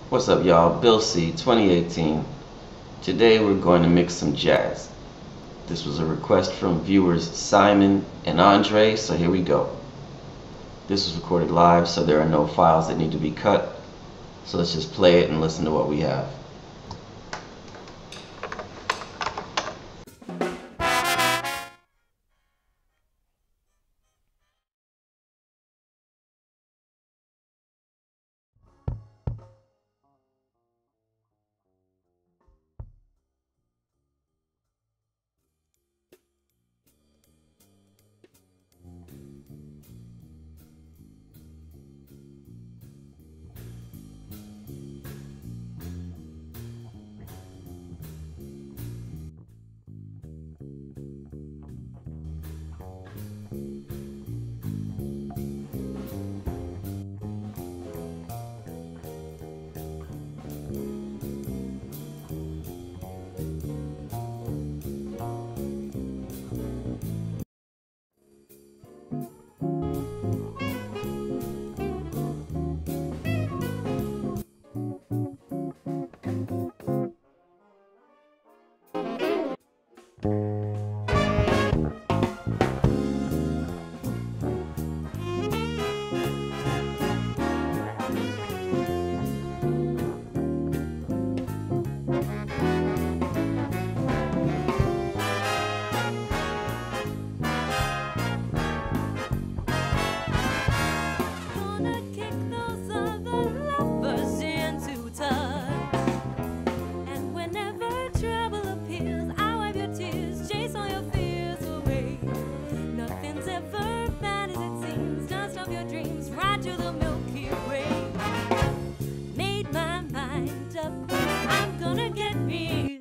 What's up, y'all? Bill C, 2018. Today we're going to mix some jazz. This was a request from viewers Simon and Andre, so here we go. This was recorded live, so there are no files that need to be cut. So let's just play it and listen to what we have.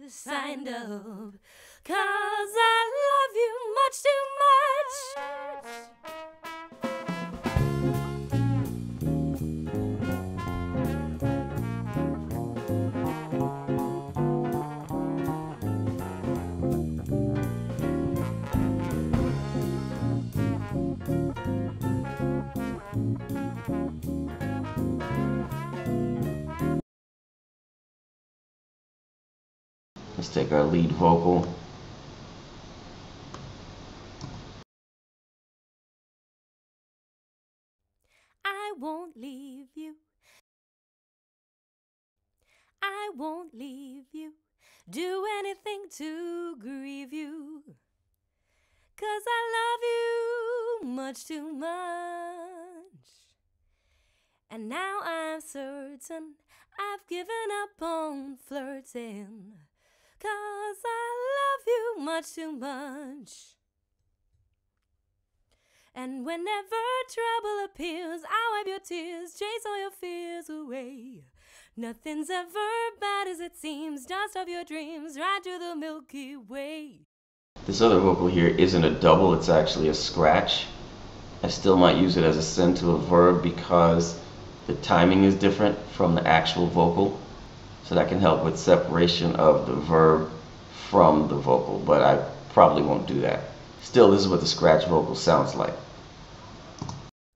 Signed up, 'cause I love you much too much. Let's take our lead vocal. I won't leave you. I won't leave you. Do anything to grieve you. 'Cause I love you much too much. And now I'm certain I've given up on flirting. 'Cause I love you much too much. And whenever trouble appears, I'll wipe your tears, chase all your fears away. Nothing's ever bad as it seems, dust off your dreams, right to the Milky Way. This other vocal here isn't a double, it's actually a scratch. I still might use it as a send to a verb because the timing is different from the actual vocal. So that can help with separation of the verb from the vocal, but I probably won't do that. Still, this is what the scratch vocal sounds like.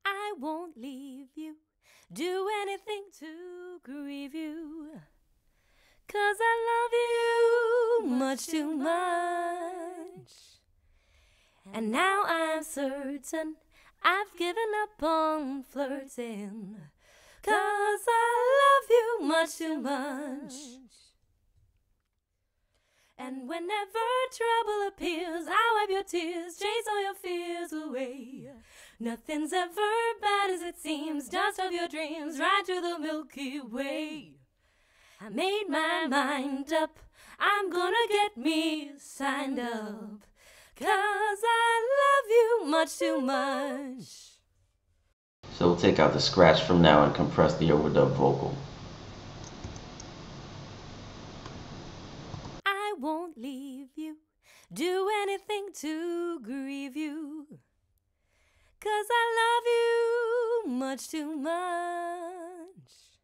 I won't leave you, do anything to grieve you. 'Cause I love you much too much. And now I'm certain I've given up on flirting. 'Cause I love you much too much. And whenever trouble appears, I'll wipe your tears, chase all your fears away. Nothing's ever bad as it seems, dust off your dreams, right to the Milky Way. I made my mind up, I'm gonna get me signed up. 'Cause I love you much too much. So we'll take out the scratch from now and compress the overdub vocal. I won't leave you, do anything to grieve you. 'Cause I love you much too much.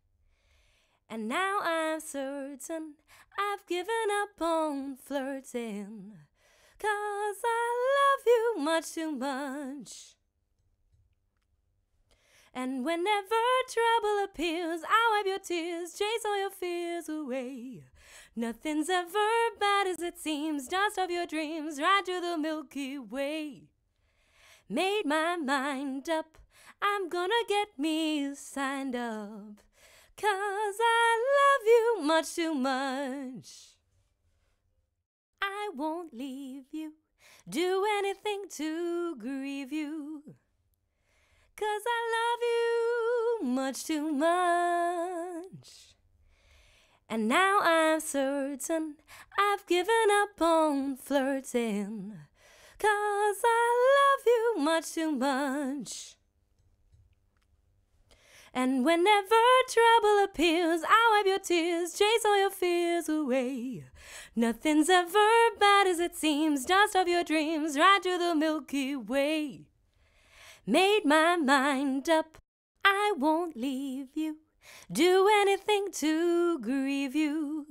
And now I'm certain I've given up on flirting. 'Cause I love you much too much. And whenever trouble appears, I'll wipe your tears, chase all your fears away. Nothing's ever bad as it seems, dust off your dreams, ride to the Milky Way. Made my mind up, I'm gonna get me signed up, 'cause I love you much too much. I won't leave you, do anything to grieve you, 'cause I love you much too much. And now I'm certain I've given up on flirting, 'cause I love you much too much. And whenever trouble appears, I'll wipe your tears, chase all your fears away. Nothing's ever bad as it seems, dust off your dreams, ride to the Milky Way. Made my mind up, I won't leave you, do anything to grieve you,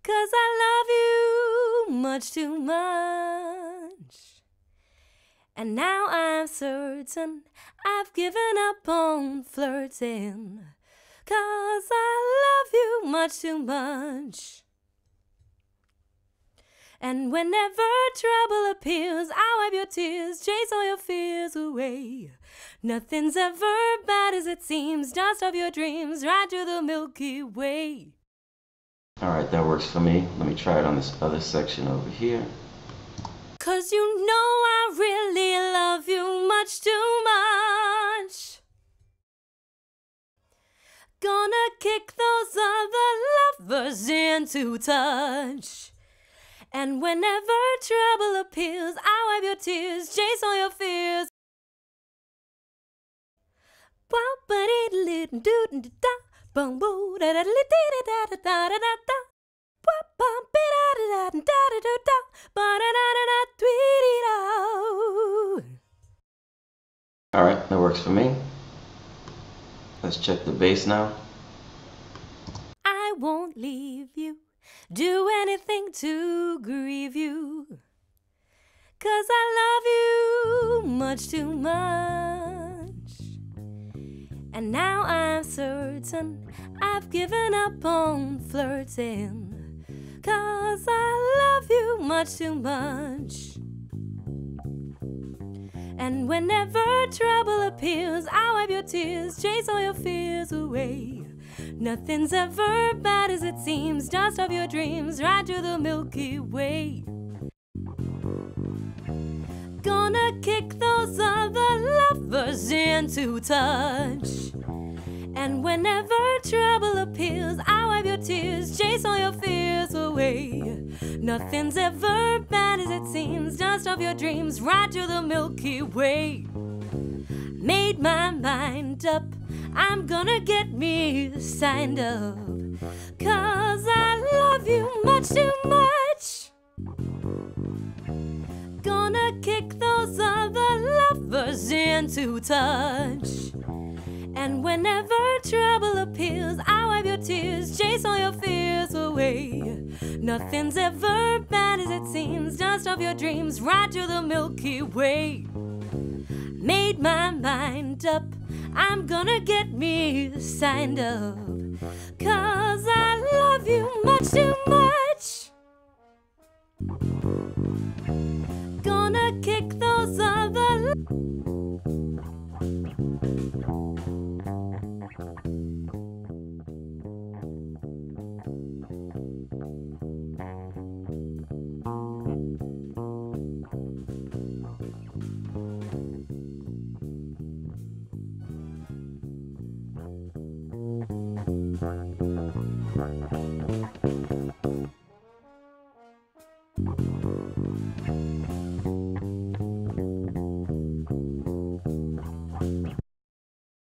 'cause I love you much too much. And now I'm certain I've given up on flirting, 'cause I love you much too much. And whenever trouble appears, I'll wipe your tears, chase all your fears away. Nothing's ever bad as it seems, dust off your dreams, ride to the Milky Way. Alright, that works for me. Let me try it on this other section over here. 'Cause you know I really love you much too much. Gonna kick those other lovers into touch. And whenever trouble appears, I'll wipe your tears, chase all your fears. Alright, that works for me. Let's check the bass now. I won't leave you, do anything to grieve you, 'cause I love you much too much. And now I'm certain I've given up on flirting, 'cause I love you much too much. And whenever trouble appears, I'll wipe your tears, chase all your fears away. Nothing's ever bad as it seems, dust off your dreams, ride to the Milky Way. Gonna kick those other lovers into touch. And whenever trouble appears, I'll wipe your tears, chase all your fears away. Nothing's ever bad as it seems, dust off your dreams, ride to the Milky Way. Made my mind up, I'm gonna get me signed up, 'cause I love you much too much. Gonna kick those other lovers into touch. And whenever trouble appears, I'll wipe your tears, chase all your fears away. Nothing's ever bad as it seems, dust off your dreams, ride to the Milky Way. Made my mind up, I'm gonna get me signed up, 'cause I love you much too much. Gonna kick those other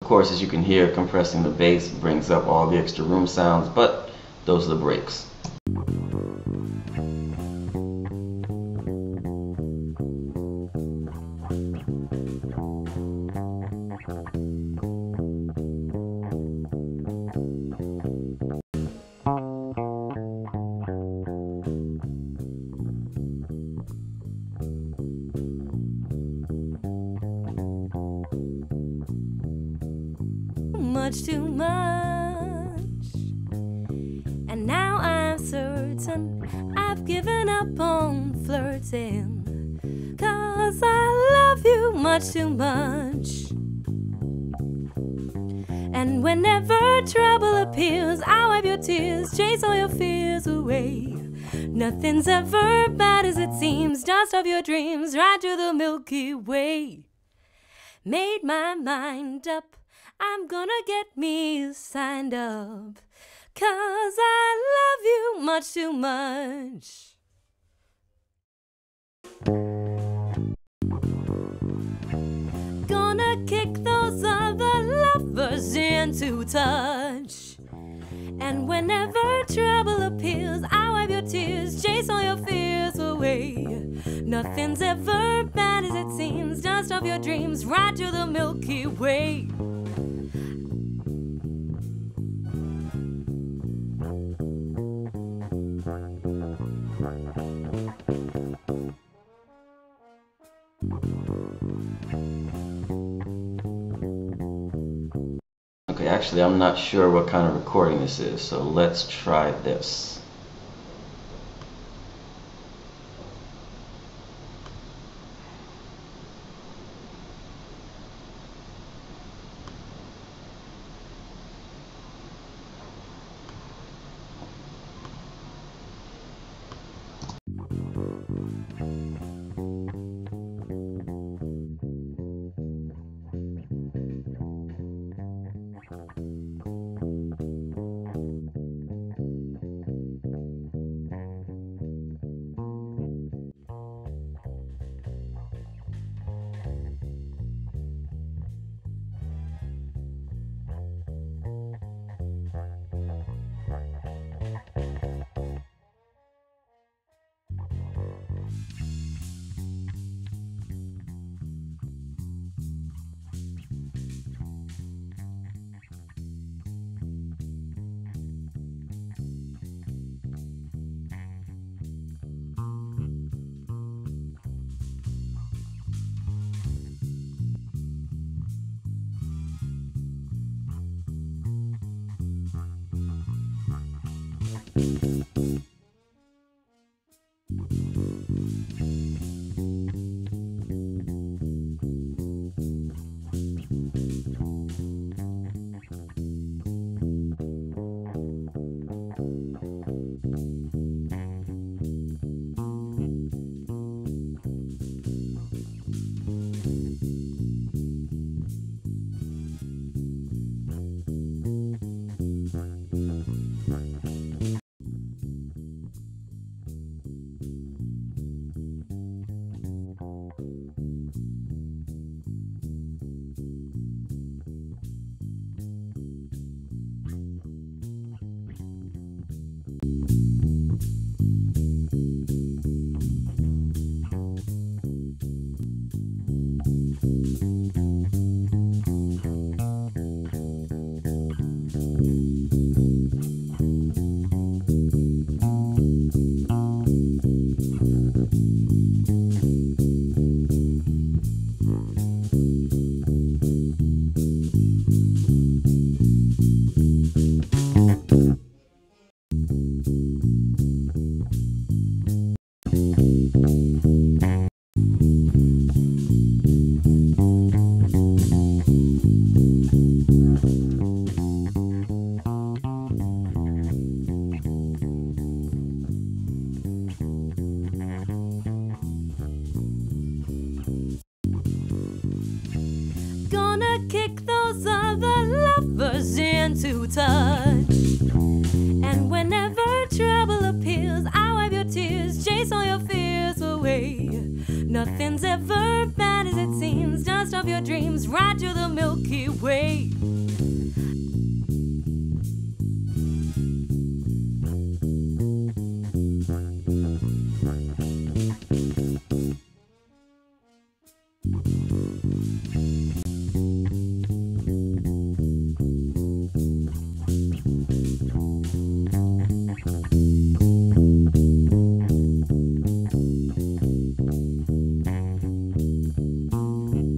Of course, as you can hear, compressing the bass brings up all the extra room sounds, but those are the breaks. much too much. And now I'm certain I've given up on flirting, 'cause I love you much too much. And whenever trouble appears, I'll wipe your tears, chase all your fears away. Nothing's ever bad as it seems, dust off your dreams, right to the Milky Way. Made my mind up, I'm gonna get me signed up, 'cause I love you much too much. Gonna kick those other lovers into touch. And whenever trouble appears, I'll wipe your tears, chase all your fears away. Nothing's ever bad as it seems, dust off your dreams, right to the Milky Way. Okay, actually I'm not sure what kind of recording this is, so let's try this. Gonna kick those other lovers into touch. And whenever trouble appears, I'll wipe your tears, chase all your fears away. Nothing's ever bad as it seems, dust off your dreams, right to the Milky Way.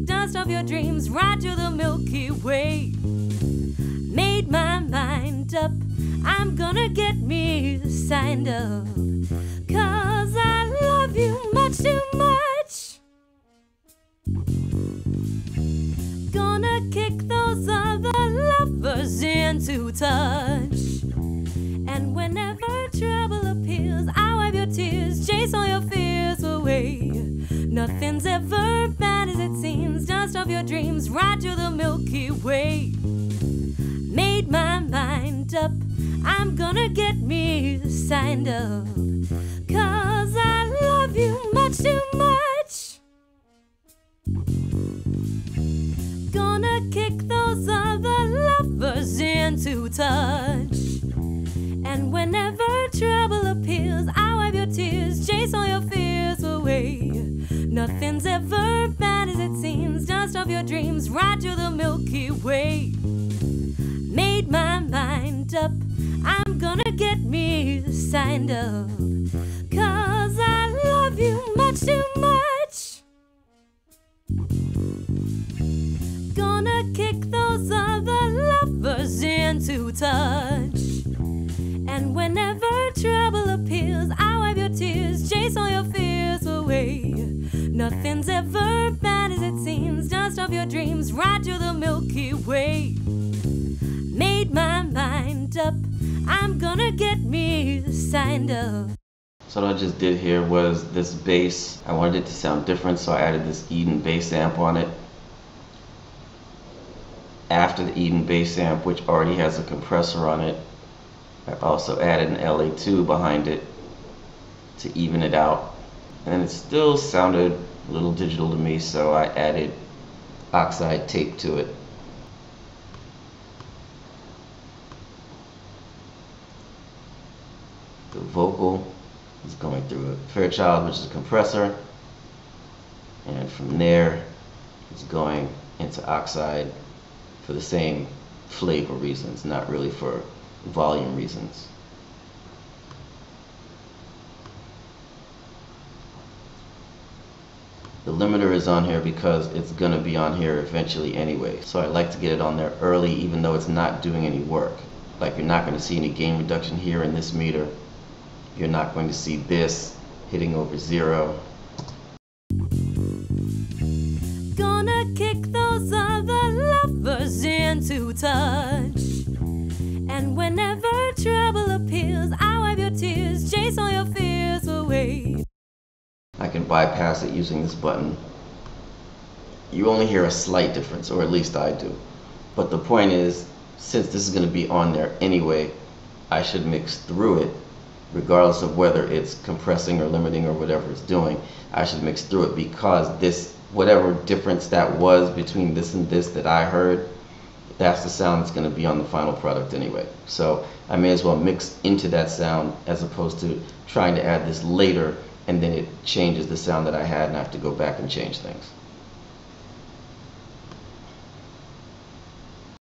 Dust off your dreams, right to the Milky Way. up. I'm gonna get me signed up. 'Cause I love you much too much. Gonna kick those other lovers into touch. And whenever trouble appears, I'll wipe your tears, chase all your fears away. Nothing's ever bad as it seems, dust off your dreams, ride through the Milky Way. Made my mind up, I'm gonna get me signed up. 'Cause I love you much too much. Gonna kick those other lovers into touch. And whenever trouble appears, I'll wipe your tears, chase all your fears away. Nothing's ever bad as it seems, dust off your dreams, ride through the Milky Way. Made my mind up, I'm gonna get me signed up. 'Cause I love you much too much. Gonna kick those other lovers into touch. And whenever trouble appears, I'll wipe your tears, chase all your fears away. Nothing's ever bad as it seems, dust off your dreams, ride through the Milky Way. Made my mind up, I'm gonna get me signed up. So what I just did here was this bass. I wanted it to sound different, so I added this Eden bass amp on it. After the Eden bass amp, which already has a compressor on it, I also added an LA2 behind it to even it out. And it still sounded a little digital to me, so I added oxide tape to it. The vocal is going through a Fairchild, which is a compressor, and from there it's going into oxide for the same flavor reasons, not really for volume reasons. The limiter is on here because it's going to be on here eventually anyway, so I like to get it on there early even though it's not doing any work. Like, you're not going to see any gain reduction here in this meter. You're not going to see this hitting over 0. Gonna kick those other lovers into touch. And whenever trouble appears, I'll wipe your tears, chase all your fears away. I can bypass it using this button. You only hear a slight difference, or at least I do. But the point is, since this is going to be on there anyway, I should mix through it, regardless of whether it's compressing or limiting or whatever it's doing. I should mix through it because this, whatever difference that was between this and this that I heard, that's the sound that's going to be on the final product anyway. So I may as well mix into that sound as opposed to trying to add this later and then it changes the sound that I had and I have to go back and change things.